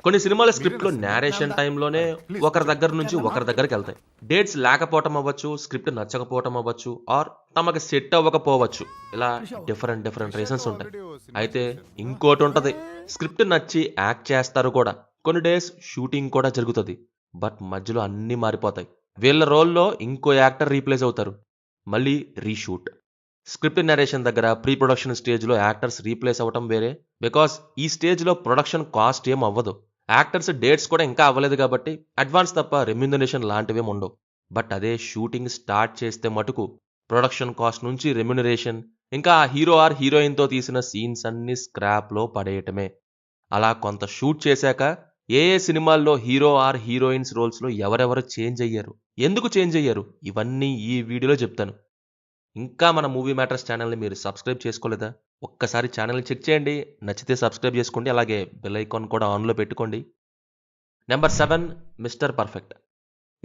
కొన్ని సినిమాల స్క్రిప్ట్‌లో నేరేషన్ టైమ్‌లోనే ఒకరి దగ్గర నుంచి ఒకరి దగ్గరికెళ్తాయి. డేట్స్ లేకపోవటం అవ్వచ్చు, స్క్రిప్ట్ నచ్చకపోవటం అవ్వచ్చు, ఆర్ తమకి సెట్ అవ్వకపోవచ్చు. ఇలా డిఫరెంట్ రీజన్స్ ఉంటాయి. అయితే ఇంకోటుంటది. స్క్రిప్ట్ నచ్చి యాక్ట్ చేస్తారు కూడా. కొన్ని డేస్ షూటింగ్ కూడా జరుగుతది. బట్ మధ్యలో అన్నీ మారిపోతాయి. వీళ్ళ రోల్‌లో ఇంకో యాక్టర్ రీప్లేస్ అవుతారు. మళ్ళీ రీషూట్. స్క్రిప్ట్ నరేషన్ దగ్గర ప్రీ ప్రొడక్షన్ స్టేజ్‌లో యాక్టర్స్ రీప్లేస్ అవ్వటం వేరే. బికాజ్ ఈ స్టేజ్‌లో ప్రొడక్షన్ కాస్ట్ ఏం అవ్వదు. యాక్టర్స్ డేట్స్ కూడా ఇంకా అవ్వలేదు కాబట్టి అడ్వాన్స్ తప్ప రెమ్యునరేషన్ లాంటివేం ఉండవు. బట్ అదే షూటింగ్ స్టార్ట్ చేస్తే మటుకు ప్రొడక్షన్ కాస్ట్ నుంచి రెమ్యునరేషన్, ఇంకా ఆ హీరో ఆర్ హీరోయిన్‌తో తీసిన సీన్స్ అన్నీ స్క్రాప్‌లో పడేయటమే. అలా కొంత షూట్ చేశాక ఏ ఏ సినిమాల్లో హీరో ఆర్ హీరోయిన్స్ రోల్స్‌లో ఎవరెవరు చేంజ్ అయ్యారు? ఎందుకు చేంజ్ అయ్యారు? ఇవన్నీ ఈ వీడియోలో చెప్తాను. ఇంకా మన మూవీ మ్యాటర్స్ ఛానల్‌ని మీరు సబ్స్క్రైబ్ చేసుకోలేదా? ఒక్కసారి ఛానల్‌ని చెక్ చేయండి. నచ్చితే సబ్స్క్రైబ్ చేసుకోండి. అలాగే బెల్ ఐకాన్ కూడా ఆన్‌లో పెట్టుకోండి. Number 7 mister perfect.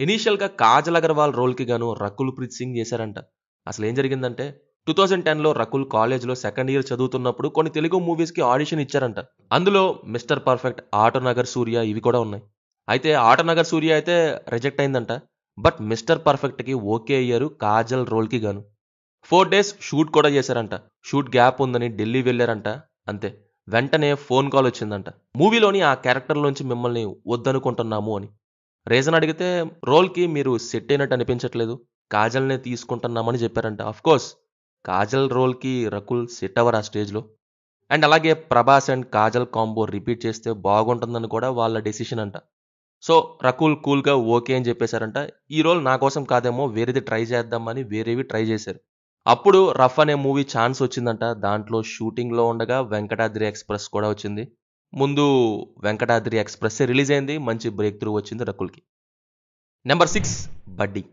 ఇనీషియల్‌గా కాజల్ అగర్వాల్ రోల్‌కి గాను రకుల్ ప్రీత్ సింగ్ చేశారంట. అసలేం జరిగిందంటే 2010లో రకుల్ కాలేజ్‌లో సెకండ్ ఇయర్ చదువుతున్నప్పుడు కొన్ని తెలుగు మూవీస్‌కి ఆడిషన్ ఇచ్చారంట. అందులో మిస్టర్ పర్ఫెక్ట్, ఆటోనగర్ సూర్య ఇవి కూడా ఉన్నాయి. అయితే ఆటోనగర్ సూర్య అయితే రిజెక్ట్ అయిందంట. బట్ మిస్టర్ పర్ఫెక్ట్‌కి ఓకే అయ్యారు కాజల్ రోల్‌కి గాను. 4 డేస్ షూట్ కూడా చేశారంట. షూట్ గ్యాప్ ఉందని ఢిల్లీ వెళ్లారంట. అంతే. వెంటనే ఫోన్ కాల్ వచ్చిందంట. మూవీలోని ఆ క్యారెక్టర్‌లోంచి మిమ్మల్ని వద్దనుకుంటున్నాము అని. రీజన్ అడిగితే రోల్‌కి మీరు సెట్ అయినట్టు అనిపించట్లేదు. కాజల్‌నే తీసుకుంటున్నామని చెప్పారంట. ఆఫ్‌కోర్స్ కాజల్ రోల్‌కి రకుల్ సెట్ అవ్వరు ఆ స్టేజ్‌లో. అండ్ అలాగే Prabhas and Kajal combo repeat చేస్తే బాగుంటుందని కూడా వాళ్ళ డెసిషన్ అంట. సో రకుల్ కూల్‌గా ఓకే అని చెప్పేసారంట. ఈ రోల్ నా కోసం కాదేమో వేరేది ట్రై చేద్దామని వేరేవి ట్రై చేశారు. అప్పుడు 'రఫ్' అనే మూవీ ఛాన్స్ వచ్చిందంట. దాంట్లో షూటింగ్‌లో ఉండగా 'వెంకటాద్రి ఎక్స్‌ప్రెస్' కూడా వచ్చింది. ముందు 'వెంకటాద్రి ఎక్స్‌ప్రెస్సే' రిలీజ్ అయింది. మంచి బ్రేక్ త్రూ వచ్చింది రకుల్‌కి. నెంబర్ 6 'బడ్డీ'.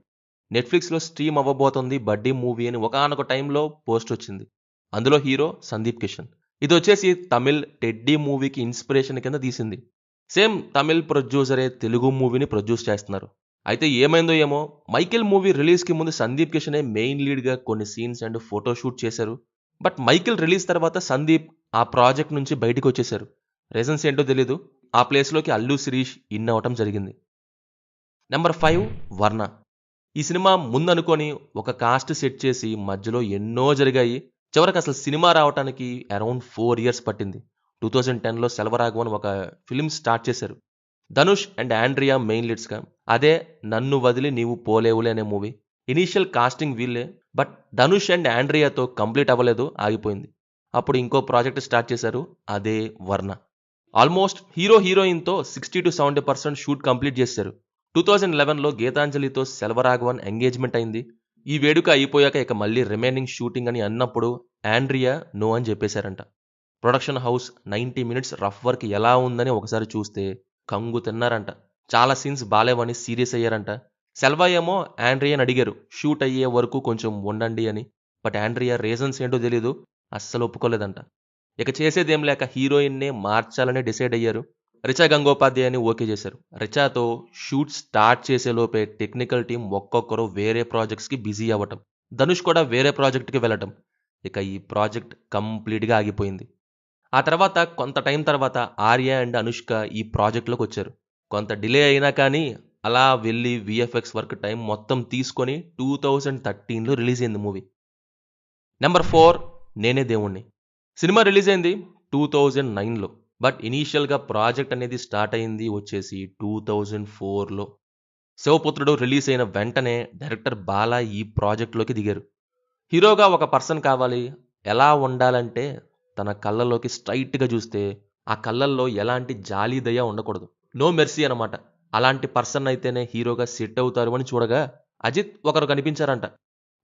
నెట్‌ఫ్లిక్స్‌లో స్ట్రీమ్ అవ్వబోతుంది 'బడ్డీ' మూవీ అని ఒకానొక టైంలో పోస్ట్ వచ్చింది. అందులో హీరో సందీప్ కిషన్. ఇదొచ్చేసి తమిళ్ 'టెడ్డీ' మూవీకి ఇన్స్పిరేషన్ కింద తీసింది. సేమ్ తమిళ్ ప్రొడ్యూసరే తెలుగు మూవీని ప్రొడ్యూస్ చేస్తున్నారు. అయితే ఏమైందో ఏమో 'మైకేల్' మూవీ రిలీజ్‌కి ముందు సందీప్ కిషనే మెయిన్ లీడ్‌గా కొన్ని సీన్స్ అండ్ ఫోటో షూట్ చేశారు. బట్ 'మైకేల్' రిలీజ్ తర్వాత సందీప్ ఆ ప్రాజెక్ట్ నుంచి బయటికొచ్చేశారు. రీజన్స్ ఏంటో తెలీదు. ఆ ప్లేస్‌లోకి అల్లు శిరీష్ ఇన్ అవ్వటం జరిగింది. నెంబర్ 5 'వర్ణ'. ఈ సినిమా ముందనుకోని ఒక కాస్ట్ సెట్ చేసి మధ్యలో ఎన్నో జరిగాయి. చివరికసలు సినిమా రావటానికి అరౌండ్ 4 ఇయర్స్ పట్టింది. 2010లో 'సెల్వరాఘవన్' ఒక ఫిల్మ్ స్టార్ట్ చేశారు. ధనుష్ అండ్ ఆండ్రియా మెయిన్ లీడ్స్‌గా. అదే 'నన్ను వదిలి నీవు పోలేవులే' అనే మూవీ. ఇనీషియల్ కాస్టింగ్ వీళ్ళే. బట్ ధనుష్ అండ్ ఆండ్రియాతో కంప్లీట్ అవ్వలేదు. ఆగిపోయింది. అప్పుడు ఇంకో ప్రాజెక్ట్ స్టార్ట్ చేశారు. అదే 'వర్ణ'. ఆల్మోస్ట్ హీరో, హీరోయిన్‌తో 60-70% షూట్ కంప్లీట్ చేసేశారు. 2011లో గీతాంజలితో సెల్వరాఘవన్ ఎంగేజ్‌మెంట్ అయింది. ఈ వేడుక అయిపోయాక ఇక మళ్ళీ రిమైనింగ్ షూటింగ్ అని అన్నప్పుడు ఆండ్రియా నో అని చెప్పేశారంట. Production house 90 minutes rough work ఎలా ఉందని ఒకసారి చూస్తే కంగు తిన్నారంట. చాలా సీన్స్ బాలేవని సీరియస్ అయ్యారంట. సెల్వా ఏమో ఆండ్రియాని అడిగారు షూట్ అయ్యే వరకు కొంచెం ఉండండి అని. బట్ ఆండ్రియా రీజన్స్ ఏంటో తెలీదు. అస్సలు ఒప్పుకోలేదంట. ఇక చేసేదేం లేక హీరోయిన్‌నే మార్చాలని డిసైడ్ అయ్యారు. రిచా గంగోపాధ్యాయని ఓకే చేశారు. రిచాతో షూట్ స్టార్ట్ చేసేలోపే టెక్నికల్ టీమ్ ఒక్కొక్కరు వేరే ప్రాజెక్ట్స్‌కి బిజీ అవ్వటం. ధనుష్ కూడా వేరే ప్రాజెక్ట్‌కి వెళ్ళటం. ఇక ఈ ప్రాజెక్ట్ కంప్లీట్‌గా ఆగిపోయింది. ఆ తర్వాత కొంత టైం తర్వాత ఆర్య అండ్ అనుష్క ఈ ప్రాజెక్ట్‌లోకొచ్చారు. కొంత డిలే అయినా కానీ అలా వెళ్ళి వీఎఫ్ఎక్స్ వర్క్ టైం మొత్తం తీసుకొని 2013లో రిలీజ్ అయింది మూవీ. నెంబర్ 4 నేనే దేవుణ్ణి. సినిమా రిలీజ్ అయింది 2009లో. బట్ ఇనీషియల్‌గా ప్రాజెక్ట్ అనేది స్టార్ట్ అయింది వచ్చేసి 2004లో. 'శివపుత్రుడు' రిలీజ్ అయిన వెంటనే డైరెక్టర్ బాలా ఈ ప్రాజెక్ట్‌లోకి దిగారు. హీరోగా ఒక పర్సన్ కావాలి. ఎలా ఉండాలంటే తన కళ్ళలోకి స్ట్రెయిట్‌గా చూస్తే ఆ కళ్ళల్లో ఎలాంటి జాలి, దయ ఉండకూడదు. నో మెర్సీ అనమాట. అలాంటి పర్సన్ అయితేనే హీరోగా సెట్ అవుతారు అని చూడగా అజిత్ ఒకరు కనిపించారంట.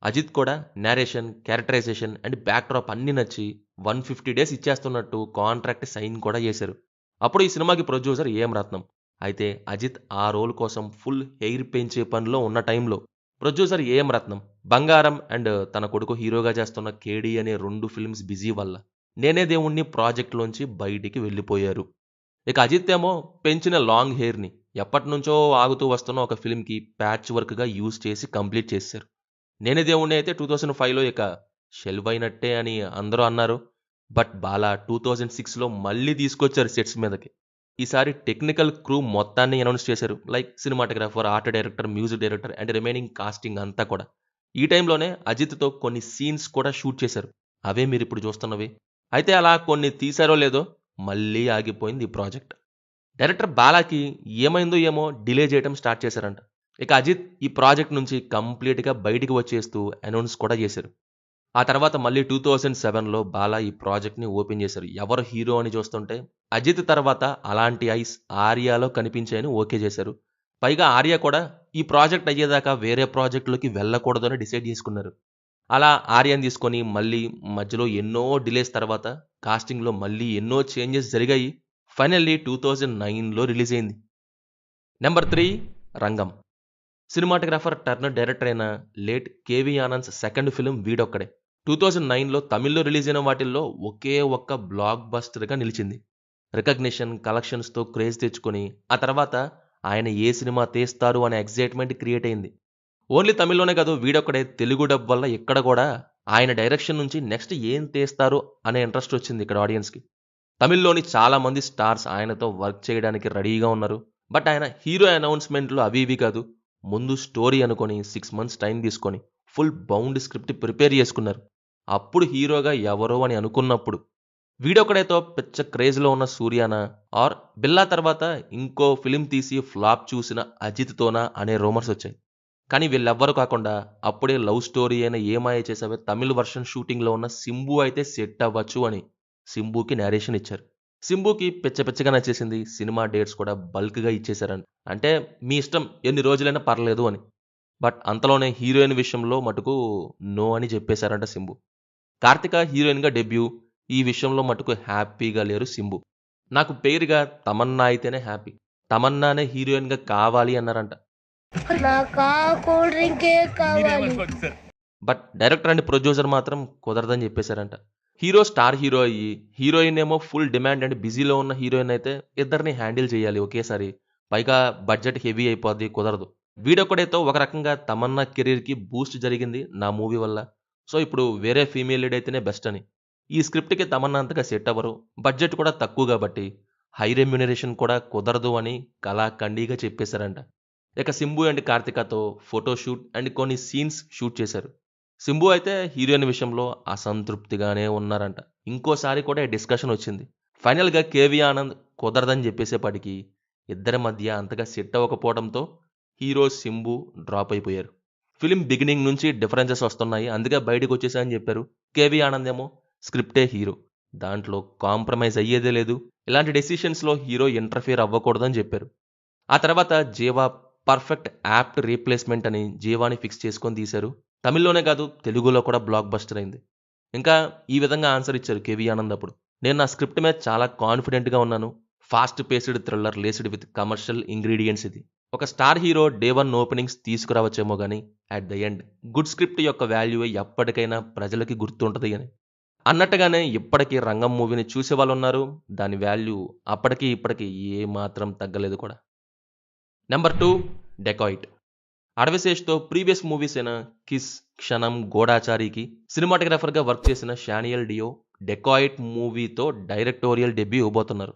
అజిత్ కూడా narration, characterization and backdrop అన్నీ నచ్చి 150 డేస్ ఇచ్చేస్తున్నట్టు కాంట్రాక్ట్ సైన్ కూడా చేశారు. అప్పుడు ఈ సినిమాకి ప్రొడ్యూసర్ ఏఎం రత్నం. అయితే అజిత్ ఆ రోల్ కోసం ఫుల్ హెయిర్ పెంచే పనిలో ఉన్న టైంలో ప్రొడ్యూసర్ ఏఎం రత్నం 'బంగారం' అండ్ తన కొడుకు హీరోగా చేస్తున్న 'కేడీ' అనే 2 ఫిల్మ్స్ బిజీ వల్ల 'నేనే దేవుణ్ణి' ప్రాజెక్ట్‌లోంచి బయటికి వెళ్ళిపోయారు. ఇక అజిత్ ఏమో పెంచిన లాంగ్ హెయిర్‌ని ఎప్పటినుంచో ఆగుతూ వస్తున్న ఒక ఫిల్మ్‌కి ప్యాచ్ వర్క్‌గా యూజ్ చేసి కంప్లీట్ చేసేశారు. 'నేనే దేవుణ్ణి' అయితే 2005లో ఇక షెల్వ్ అయినట్టే అని అందరూ అన్నారు. బట్ బాలా 2006లో మళ్ళీ తీసుకొచ్చారు సెట్స్ మీదకి. ఈసారి టెక్నికల్ క్రూ మొత్తాన్ని అనౌన్స్ చేశారు. Like cinematographer, art director, music director and remaining casting అంతా కూడా. ఈ టైంలోనే అజిత్‌తో కొన్ని సీన్స్ కూడా షూట్ చేశారు. అవే మీరిప్పుడు చూస్తున్నవి. అయితే అలా కొన్ని తీశారో లేదో మళ్ళీ ఆగిపోయింది ఈ ప్రాజెక్ట్. డైరెక్టర్ బాలాకి ఏమైందో ఏమో డిలే చేయడం స్టార్ట్ చేశారంట. ఇక అజిత్ ఈ ప్రాజెక్ట్ నుంచి కంప్లీట్‌గా బయటికి వచ్చేస్తూ అనౌన్స్ కూడా చేశారు. ఆ తర్వాత మళ్ళీ 2007లో బాలా ఈ ప్రాజెక్ట్‌ని ఓపెన్ చేశారు. ఎవరు హీరో అని చూస్తుంటే అజిత్ తర్వాత అలాంటి ఐస్ ఆర్యాలో కనిపించాయని ఓకే చేశారు. పైగా ఆర్య కూడా ఈ ప్రాజెక్ట్ అయ్యేదాకా వేరే ప్రాజెక్ట్‌లోకి వెళ్ళకూడదని డిసైడ్ చేసుకున్నారు. అలా ఆర్యని తీసుకొని మళ్ళీ మధ్యలో ఎన్నో డిలేస్ తర్వాత కాస్టింగ్‌లో మళ్ళీ ఎన్నో చేంజెస్ జరిగాయి. ఫైనల్లీ 2009లో రిలీజ్ అయింది. Number 3 Rangam. Cinematographer turn director అయిన late K V Anand second film Veedokkade. 2009లో తమిళ్లో రిలీజ్ అయిన వాటిల్లో ఒకే ఒక్క బ్లాక్ బస్టర్గా నిలిచింది. రికగ్నిషన్, కలెక్షన్స్తో క్రేజ్ తెచ్చుకొని ఆ తర్వాత ఆయన ఏ సినిమా తీస్తారు అనే ఎగ్జైట్మెంట్ క్రియేట్ అయింది. ఓన్లీ తమిళ్లోనే కాదు, వీడొక్కడే తెలుగు డబ్ వల్ల ఇక్కడ కూడా ఆయన డైరెక్షన్ నుంచి నెక్స్ట్ ఏం తీస్తారు అనే ఇంట్రెస్ట్ వచ్చింది ఇక్కడ ఆడియన్స్కి. తమిళ్లోని చాలా మంది స్టార్స్ ఆయనతో వర్క్ చేయడానికి రెడీగా ఉన్నారు. బట్ ఆయన హీరో అనౌన్స్మెంట్లు అవి ఇవి కాదు, ముందు స్టోరీ అనుకొని 6 మంత్స్ టైం తీసుకొని ఫుల్ బౌండ్ స్క్రిప్ట్ ప్రిపేర్ చేసుకున్నారు. అప్పుడు హీరోగా ఎవరో అని అనుకున్నప్పుడు వీడొకడేతో పిచ్చ క్రేజ్లో ఉన్న సూర్యానా ఆర్ బిల్లా తర్వాత ఇంకో ఫిలిం తీసి ఫ్లాప్ చూసిన అజిత్తోనా అనే రూమర్స్ వచ్చాయి. కానీ వీళ్ళెవ్వరూ కాకుండా అప్పుడే లవ్ స్టోరీ అయిన ఏమాయ చేసావే తమిళ్ వర్షన్ షూటింగ్లో ఉన్న సింబు అయితే సెట్ అవ్వచ్చు అని సింబుకి నేరేషన్ ఇచ్చారు. సింబుకి పిచ్చ పిచ్చగా నచ్చేసింది. సినిమా డేట్స్ కూడా బల్క్గా ఇచ్చేశారంట. అంటే మీ ఇష్టం ఎన్ని రోజులైనా పర్లేదు అని. బట్ అంతలోనే హీరోయిన్ విషయంలో మటుకు నో అని చెప్పేశారంట సింబు. కార్తిక హీరోయిన్గా డెబ్యూ. ఈ విషయంలో మటుకు హ్యాపీగా లేరు సింబు. నాకు పేరుగా తమన్నా అయితేనే హ్యాపీ, తమన్నానే హీరోయిన్గా కావాలి అన్నారంట. బట్ డైరెక్టర్ అండ్ ప్రొడ్యూసర్ మాత్రం కుదరదని చెప్పేశారంట. హీరో స్టార్ హీరో అయ్యి హీరోయిన్ ఏమో ఫుల్ డిమాండ్ అండ్ బిజీలో ఉన్న హీరోయిన్ అయితే ఇద్దరిని హ్యాండిల్ చేయాలి ఒకేసారి. పైగా బడ్జెట్ హెవీ అయిపోద్ది, కుదరదు. వీడొక్కడేతో ఒక రకంగా తమన్నా కెరీర్కి బూస్ట్ జరిగింది నా మూవీ వల్ల. సో ఇప్పుడు వేరే ఫీమేల్ లీడ్ అయితేనే బెస్ట్ అని. ఈ స్క్రిప్ట్కి తమన్నా అంతగా సెట్ అవ్వరు, బడ్జెట్ కూడా తక్కువ కాబట్టి హై రెమ్యునరేషన్ కూడా కుదరదు అని కళాఖండిగా చెప్పేశారంట. ఇక సింబు అండ్ కార్తికతో ఫోటోషూట్ అండ్ కొన్ని సీన్స్ షూట్ చేశారు. సింబు అయితే హీరోయిన్ విషయంలో అసంతృప్తిగానే ఉన్నారంట. ఇంకోసారి కూడా డిస్కషన్ వచ్చింది. ఫైనల్గా కేవీ ఆనంద్ కుదరదని చెప్పేసేపాటికి ఇద్దరి మధ్య అంతగా సెట్ అవ్వకపోవడంతో హీరో సింబు డ్రాప్ అయిపోయారు. ఫిలిం బిగినింగ్ నుంచి డిఫరెన్సెస్ వస్తున్నాయి, అందుకే బయటకు వచ్చేసా అని చెప్పారు. కేవీ ఆనంద్ ఏమో స్క్రిప్టే హీరో, దాంట్లో కాంప్రమైజ్ అయ్యేదే లేదు, ఇలాంటి డెసిషన్స్లో హీరో ఇంటర్ఫియర్ అవ్వకూడదని చెప్పారు. ఆ తర్వాత జీవా పర్ఫెక్ట్ యాప్ట్ రీప్లేస్మెంట్ అని జీవాని ఫిక్స్ చేసుకొని తీశారు. తమిళ్లోనే కాదు, తెలుగులో కూడా బ్లాక్ బస్టర్ అయింది. ఇంకా ఈ విధంగా ఆన్సర్ ఇచ్చారు కేవీ ఆనంద్ అప్పుడు. నేను నా స్క్రిప్ట్ మీద చాలా కాన్ఫిడెంట్గా ఉన్నాను. Fast paced thriller laced with commercial ingredients ఇది. ఒక స్టార్ హీరో డే 1 ఓపెనింగ్స్ తీసుకురావచ్చేమో కానీ at the end good script యొక్క వాల్యూ ఎప్పటికైనా ప్రజలకి గుర్తుంటుంది అని. అన్నట్టుగానే ఇప్పటికీ రంగం మూవీని చూసే వాళ్ళు ఉన్నారు. దాని వాల్యూ అప్పటికి ఇప్పటికీ ఏ మాత్రం తగ్గలేదు కూడా. Number 2 Dacoit. అడవిశేష్తో ప్రీవియస్ మూవీస్ అయిన కిస్, క్షణం, గోడాచారికి సినిమాటోగ్రాఫర్గా వర్క్ చేసిన షానియల్ డియో డెకాయిట్ మూవీతో డైరెక్టోరియల్ డెబ్యూ ఇవ్వబోతున్నారు.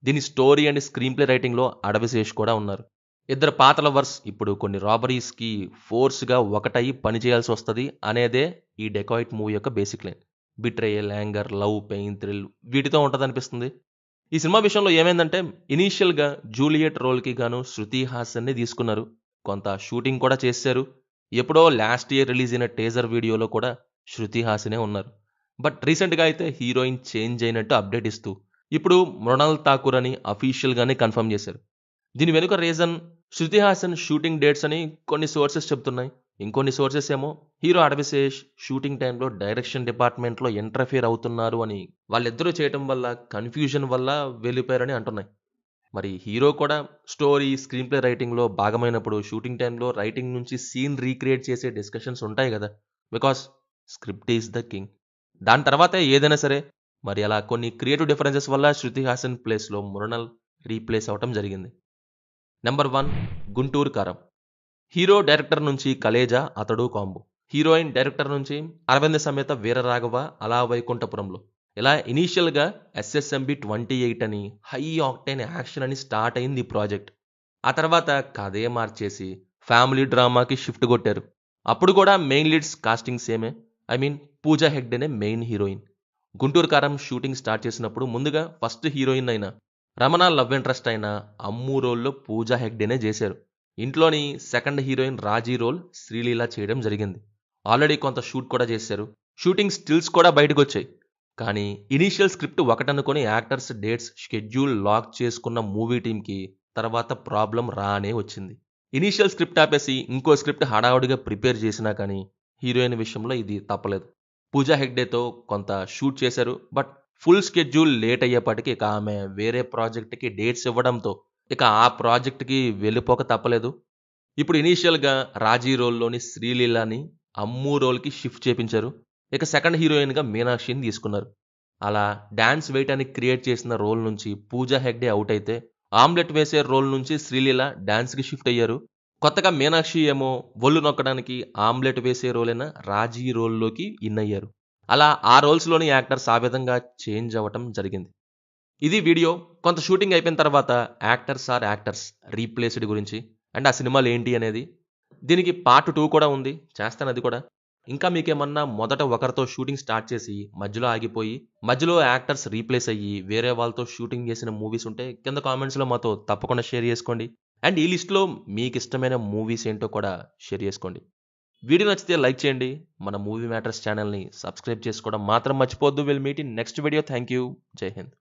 దీని స్టోరీ అండ్ స్క్రీన్ ప్లే రైటింగ్లో అడవిశేష్ కూడా ఉన్నారు. ఇద్దరు పాత లవర్స్ ఇప్పుడు కొన్ని రాబరీస్కి ఫోర్స్గా ఒకటయి పనిచేయాల్సి వస్తుంది అనేదే ఈ డెకాయిట్ మూవీ యొక్క basic line. Betrayal, anger, love, pain, thrill వీటితో ఉంటుంది అనిపిస్తుంది. ఈ సినిమా విషయంలో ఏమైందంటే ఇనీషియల్గా జూలియట్ రోల్కి గాను శృతి హాసన్ని తీసుకున్నారు. కొంత షూటింగ్ కూడా చేశారు. ఎప్పుడో లాస్ట్ ఇయర్ రిలీజ్ అయిన టేజర్ వీడియోలో కూడా శృతి హాసనే ఉన్నారు. బట్ రీసెంట్గా అయితే హీరోయిన్ చేంజ్ అయినట్టు అప్డేట్ ఇస్తూ ఇప్పుడు మృణాల్ ఠాకూర్ అని అఫీషియల్గానే కన్ఫర్మ్ చేశారు. దీని వెనుక reason Shruti Haasan shooting dates అని కొన్ని సోర్సెస్ చెప్తున్నాయి. ఇంకొన్ని సోర్సెస్ ఏమో హీరో అడవిశేష్ షూటింగ్ టైంలో డైరెక్షన్ డిపార్ట్మెంట్లో ఇంటర్ఫియర్ అవుతున్నారు అని, వాళ్ళిద్దరూ చేయటం వల్ల కన్ఫ్యూజన్ వల్ల వెళ్ళిపోయారని అంటున్నాయి. మరి హీరో కూడా స్టోరీ, స్క్రీన్ ప్లే రైటింగ్లో భాగమైనప్పుడు షూటింగ్ టైంలో రైటింగ్ నుంచి సీన్ రీక్రియేట్ చేసే డిస్కషన్స్ ఉంటాయి కదా, because script is the king. దాని తర్వాతే ఏదైనా సరే. మరి అలా కొన్ని క్రియేటివ్ డిఫరెన్సెస్ వల్ల శృతి హాసన్ ప్లేస్లో మృణల్ రీప్లేస్ అవటం జరిగింది. నెంబర్ 1 గుంటూరు కారం. హీరో డైరెక్టర్ నుంచి కలేజా అతడు కాంబో. హీరోయిన్ డైరెక్టర్ నుంచి అరవింద సమేత వీరరాఘవ అలా వైకుంఠపురంలో. ఇలా ఇనీషియల్గా SSMB-28 అని హై ఆక్టైన్ యాక్షన్ అని స్టార్ట్ అయింది ఈ ప్రాజెక్ట్. ఆ తర్వాత కథే మార్చేసి ఫ్యామిలీ డ్రామాకి షిఫ్ట్ కొట్టారు. అప్పుడు కూడా మెయిన్ లీడ్స్ కాస్టింగ్ సేమే. ఐ మీన్ పూజా హెగ్డేనే main heroine. Guntur Kaaram shooting start చేసినప్పుడు ముందుగా ఫస్ట్ హీరోయిన్ అయిన రమణ లవ్ ఇంట్రెస్ట్ అయిన అమ్ము రోల్లో పూజా హెగ్డేనే చేశారు. ఇంట్లోని సెకండ్ హీరోయిన్ రాజీ రోల్ శ్రీలీల చేయడం జరిగింది. ఆల్రెడీ కొంత షూట్ కూడా చేశారు. షూటింగ్ స్టిల్స్ కూడా బయటకు వచ్చాయి. కానీ ఇనీషియల్ స్క్రిప్ట్ ఒకటనుకొని యాక్టర్స్ డేట్స్ షెడ్యూల్ లాక్ చేసుకున్న మూవీ టీంకి తర్వాత ప్రాబ్లం రానే వచ్చింది. ఇనీషియల్ స్క్రిప్ట్ ఆపేసి ఇంకో స్క్రిప్ట్ హడావుడిగా ప్రిపేర్ చేసినా కానీ హీరోయిన్ విషయంలో ఇది తప్పలేదు. పూజా హెగ్డేతో కొంత షూట్ చేశారు. బట్ ఫుల్ స్కెడ్యూల్ లేట్ అయ్యేపాటికి ఇక ఆమె వేరే ప్రాజెక్ట్కి డేట్స్ ఇవ్వడంతో ఇక ఆ ప్రాజెక్ట్కి వెళ్ళిపోక తప్పలేదు. ఇప్పుడు ఇనీషియల్గా రాజీ రోల్లోని శ్రీలీలని అమ్ము రోల్కి షిఫ్ట్ చేపించారు. ఇక సెకండ్ హీరోయిన్గా మీనాక్షిని తీసుకున్నారు. అలా డాన్స్ వేయటానికి క్రియేట్ చేసిన రోల్ నుంచి పూజా హెగ్డే అవుట్ అయితే ఆమ్లెట్ వేసే రోల్ నుంచి శ్రీలీల డాన్స్కి షిఫ్ట్ అయ్యారు. కొత్తగా మీనాక్షి ఏమో ఒళ్ళు నొక్కడానికి ఆమ్లెట్ వేసే రోలైన రాజీ రోల్లోకి ఇన్ అయ్యారు. అలా ఆ రోల్స్లోని యాక్టర్స్ ఆ విధంగా చేంజ్ అవ్వటం జరిగింది. ఇది వీడియో. కొంత షూటింగ్ అయిపోయిన తర్వాత యాక్టర్స్ రీప్లేస్డ్ గురించి అండ్ ఆ సినిమాలు ఏంటి అనేది. దీనికి పార్ట్ 2 కూడా ఉంది. చేస్తాను అది కూడా. ఇంకా మీకేమన్నా మొదట ఒకరితో షూటింగ్ స్టార్ట్ చేసి మధ్యలో ఆగిపోయి మధ్యలో యాక్టర్స్ రీప్లేస్ అయ్యి వేరే వాళ్ళతో షూటింగ్ చేసిన మూవీస్ ఉంటే కింద కామెంట్స్లో మాతో తప్పకుండా షేర్ చేసుకోండి. అండ్ ఈ లిస్ట్లో మీకు ఇష్టమైన మూవీస్ ఏంటో కూడా షేర్ చేసుకోండి. వీడియో నచ్చితే లైక్ చేయండి. మన మూవీ మ్యాటర్స్ ఛానల్ని సబ్స్క్రైబ్ చేసుకోవడం మాత్రం మర్చిపోవద్దు. Will meet in next video. Thank you. జై హింద్.